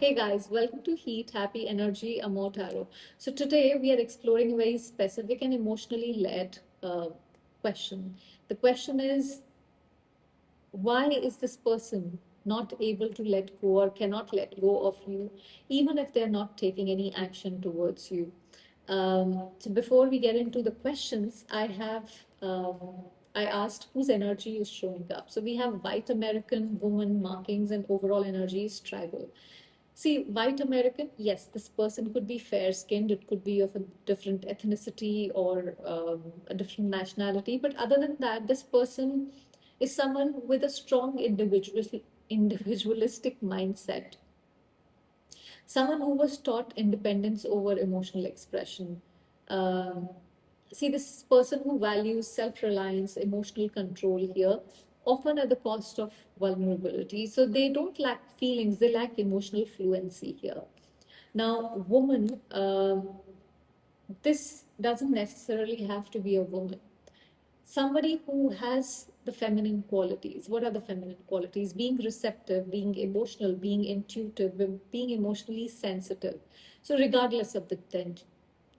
Hey guys, welcome to Heat, Happy Energy, Amor Tarot. So today we are exploring a very specific and emotionally led question. The question is, why is this person not able to let go or cannot let go of you, even if they're not taking any action towards you? So before we get into the questions, I asked whose energy is showing up. So we have white American, woman, markings, and overall energy is tribal. See, white American, yes, this person could be fair skinned, it could be of a different ethnicity or a different nationality. But other than that, this person is someone with a strong individualistic mindset, someone who was taught independence over emotional expression. Um, See, this person who values self reliance, emotional control here, often at the cost of vulnerability. So they don't lack feelings, they lack emotional fluency here. Now, woman, this doesn't necessarily have to be a woman. Somebody who has the feminine qualities. What are the feminine qualities? Being receptive, being emotional, being intuitive, being emotionally sensitive. So, regardless of the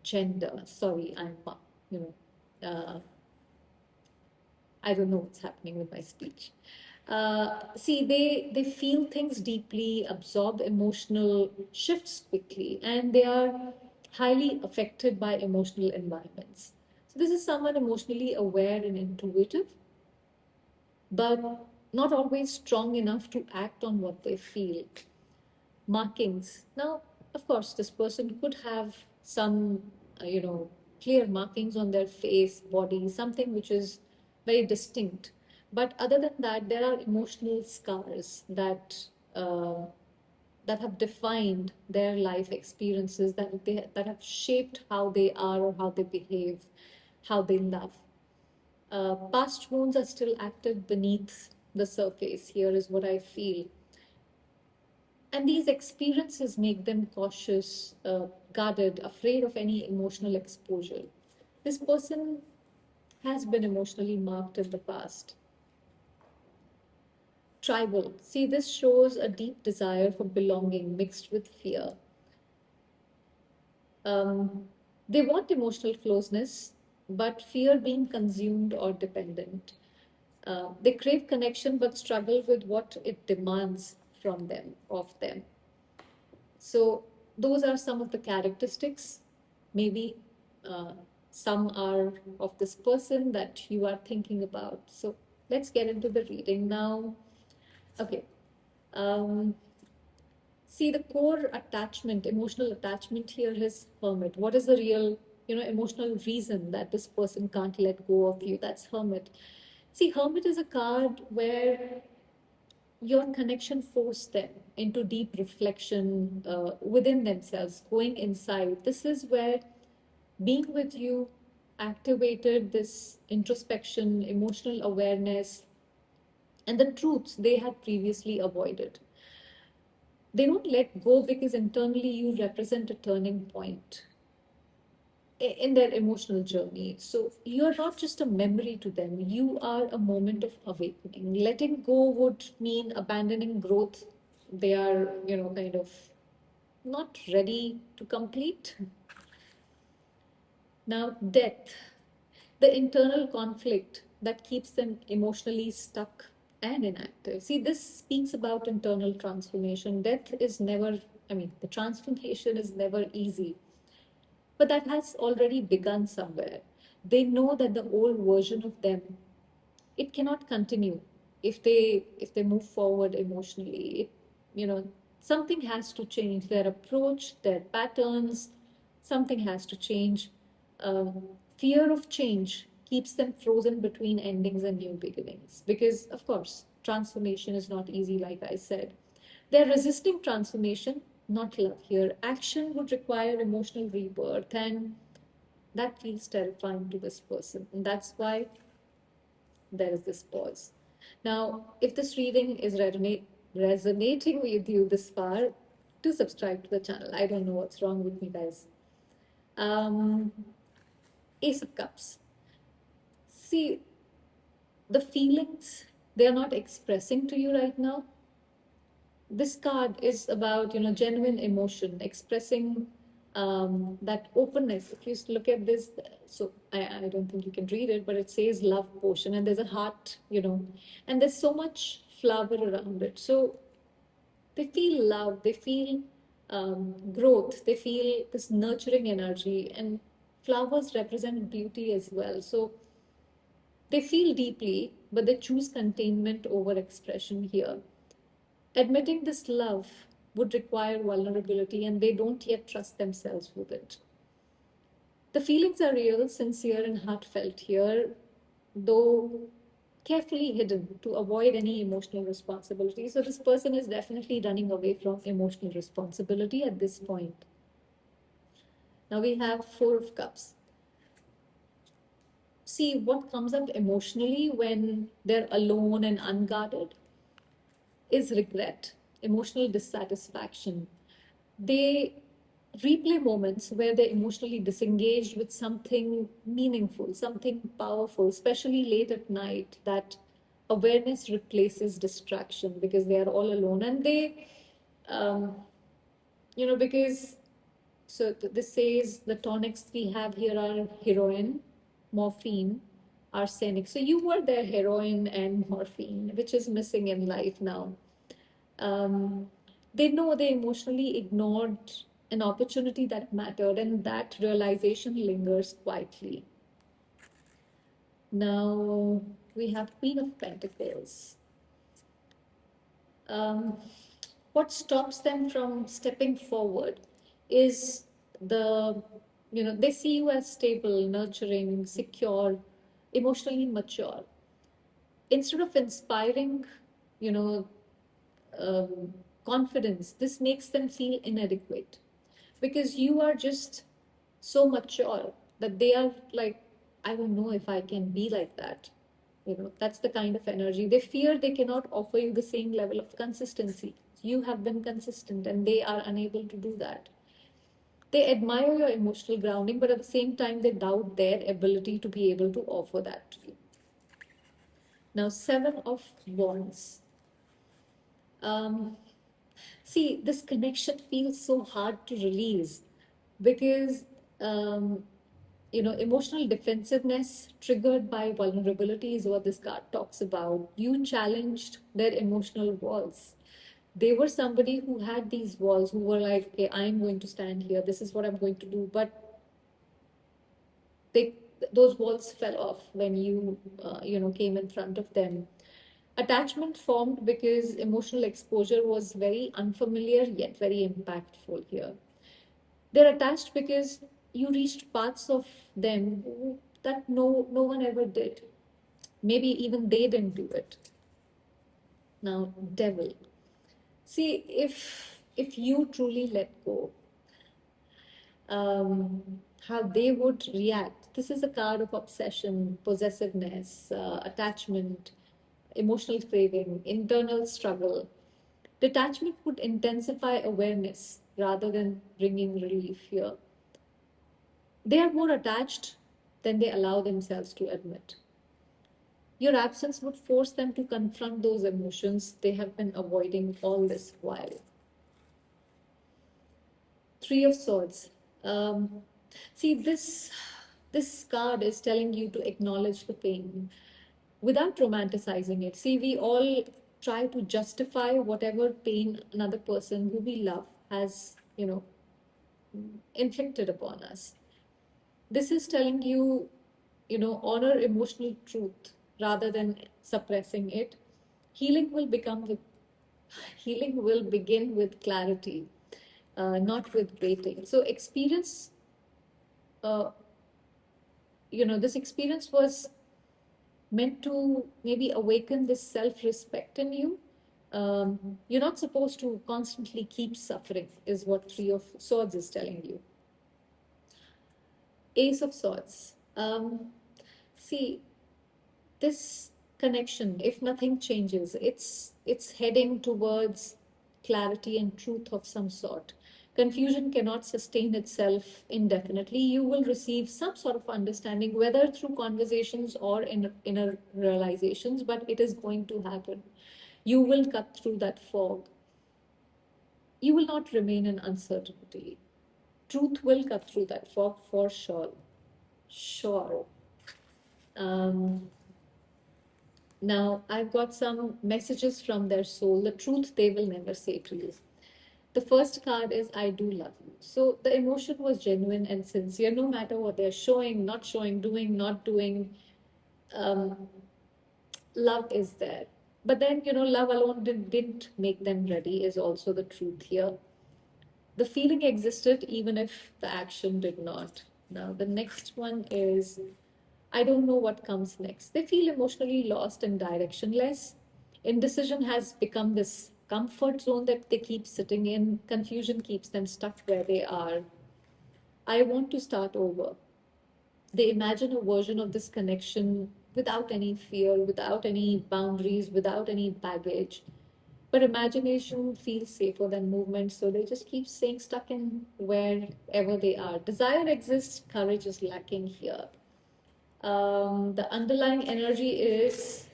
gender, sorry, you know, I don't know what's happening with my speech. See, they feel things deeply, absorb emotional shifts quickly, and they are highly affected by emotional environments. So this is someone emotionally aware and intuitive, but not always strong enough to act on what they feel. Markings. Now, of course, this person could have some, clear markings on their face, body, something which is very distinct. But other than that, there are emotional scars uh, that have defined their life experiences, that have shaped how they are or how they behave, how they love. Past wounds are still active beneath the surface. Here is what I feel. And these experiences make them cautious, guarded, afraid of any emotional exposure. This person has been emotionally marked in the past. Tribal. See, this shows a deep desire for belonging mixed with fear. Um, they want emotional closeness, but fear being consumed or dependent. They crave connection but struggle with what it demands from them, of them. So those are some of the characteristics. Maybe uh, some are of this person that you are thinking about. So let's get into the reading now. Okay. Um, See, the core attachment, emotional attachment here is hermit. What is the real, emotional reason that this person can't let go of you? That's hermit. See, hermit is a card where your connection forced them into deep reflection within themselves, going inside. This is where being with you activated this introspection, emotional awareness, and the truths they had previously avoided. They don't let go because internally you represent a turning point in their emotional journey. So you're not just a memory to them, you are a moment of awakening. Letting go would mean abandoning growth they are, kind of not ready to complete. Now, death, the internal conflict that keeps them emotionally stuck and inactive. See, this speaks about internal transformation. Death is never, the transformation is never easy, but that has already begun somewhere. They know that the old version of them, it cannot continue if they move forward emotionally. Something has to change, their approach, their patterns. Something has to change. um, Fear of change keeps them frozen between endings and new beginnings, because of course transformation is not easy, like I said. They're resisting transformation, not love here. Action would require emotional rebirth, and that feels terrifying to this person. And that's why there is this pause. Now, if this reading is resonating with you this far, do subscribe to the channel. I don't know what's wrong with me, guys. Um, Ace of Cups. See, the feelings they are not expressing to you right now, this card is about, genuine emotion, expressing that openness. If you look at this, so I don't think you can read it, but it says love potion, and there's a heart, and there's so much flower around it. So they feel love, they feel growth, they feel this nurturing energy, and flowers represent beauty as well. So they feel deeply, but they choose containment over expression here. Admitting this love would require vulnerability, and they don't yet trust themselves with it. The feelings are real, sincere, and heartfelt here, though carefully hidden to avoid any emotional responsibility. So, this person is definitely running away from emotional responsibility at this point. Now we have Four of Cups. See, what comes up emotionally when they're alone and unguarded is regret, emotional dissatisfaction. They replay moments where they're emotionally disengaged with something meaningful, something powerful, especially late at night. That awareness replaces distraction because they are all alone, and they, um, because this says the tonics we have here are heroin, morphine, arsenic. So you were their heroin and morphine, which is missing in life now. Um, they know they emotionally ignored an opportunity that mattered, and that realization lingers quietly. Now we have Queen of Pentacles. Um, what stops them from stepping forward is they see you as stable, nurturing, secure, emotionally mature. Instead of inspiring, you know, um, confidence, this makes them feel inadequate because you are just so mature that they are like, I don't know if I can be like that. That's the kind of energy. They fear they cannot offer you the same level of consistency. You have been consistent and they are unable to do that. They admire your emotional grounding, but at the same time, they doubt their ability to be able to offer that to you. Now, Seven of Wands. Um, See, this connection feels so hard to release because, um, emotional defensiveness triggered by vulnerability is what this card talks about. You challenged their emotional walls. They were somebody who had these walls, who were like, okay, I'm going to stand here. This is what I'm going to do. But they, those walls fell off when you came in front of them. Attachment formed because emotional exposure was very unfamiliar yet very impactful here. They're attached because you reached parts of them that no one ever did. Maybe even they didn't do it. Now, devil. See, if you truly let go, how they would react. This is a card of obsession, possessiveness, attachment, emotional craving, internal struggle. Detachment would intensify awareness rather than bringing relief here. They are more attached than they allow themselves to admit. Your absence would force them to confront those emotions they have been avoiding all this while. Three of Swords. Um, See, this card is telling you to acknowledge the pain without romanticizing it. See, we all try to justify whatever pain another person who we love has, inflicted upon us. This is telling you, honor emotional truth rather than suppressing it. Healing will become with Healing will begin with clarity, not with waiting. So uh, this experience was meant to maybe awaken this self-respect in you. You're not supposed to constantly keep suffering, is what Three of Swords is telling you. Ace of Swords. See, this connection, if nothing changes, it's heading towards clarity and truth of some sort. Confusion cannot sustain itself indefinitely. You will receive some sort of understanding, whether through conversations or in inner realizations, but it is going to happen. You will cut through that fog. You will not remain in uncertainty. Truth will cut through that fog for sure. Sure. Um, Now, I've got some messages from their soul, the truth they will never say to you. The first card is I do love you. So the emotion was genuine and sincere, no matter what they're showing, not showing, doing, not doing. Um, Love is there. But then, love alone didn't make them ready, is also the truth here. The feeling existed even if the action did not. Now, the next one is I don't know what comes next. They feel emotionally lost and directionless. Indecision has become this comfort zone that they keep sitting in. Confusion keeps them stuck where they are. I want to start over. They imagine a version of this connection without any fear, without any boundaries, without any baggage. But imagination feels safer than movement, so they just keep staying stuck in wherever they are. Desire exists, courage is lacking here. The underlying energy is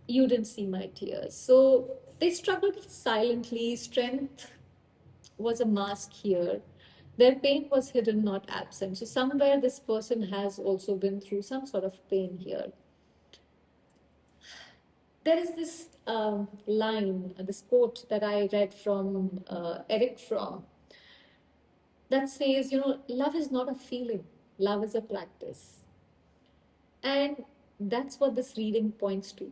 you didn't see my tears. So they struggled silently. Strength was a mask here. Their pain was hidden, not absent. So somewhere this person has also been through some sort of pain here. There is this line, this quote that I read from Eric Fromm that says, love is not a feeling, love is a practice. And that's what this reading points to.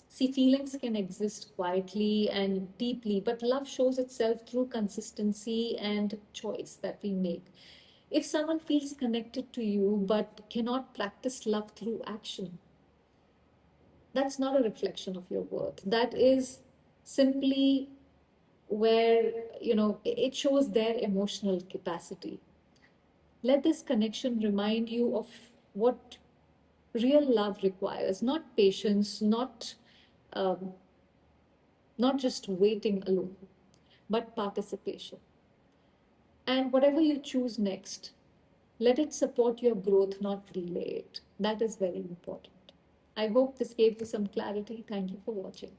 See, feelings can exist quietly and deeply, but love shows itself through consistency and choice that we make. If someone feels connected to you but cannot practice love through action, that's not a reflection of your worth. That is simply where, it shows their emotional capacity. Let this connection remind you of what real love requires, not patience, um, not just waiting alone, but participation. And whatever you choose next, let it support your growth, not delay it. That is very important. I hope this gave you some clarity. Thank you for watching.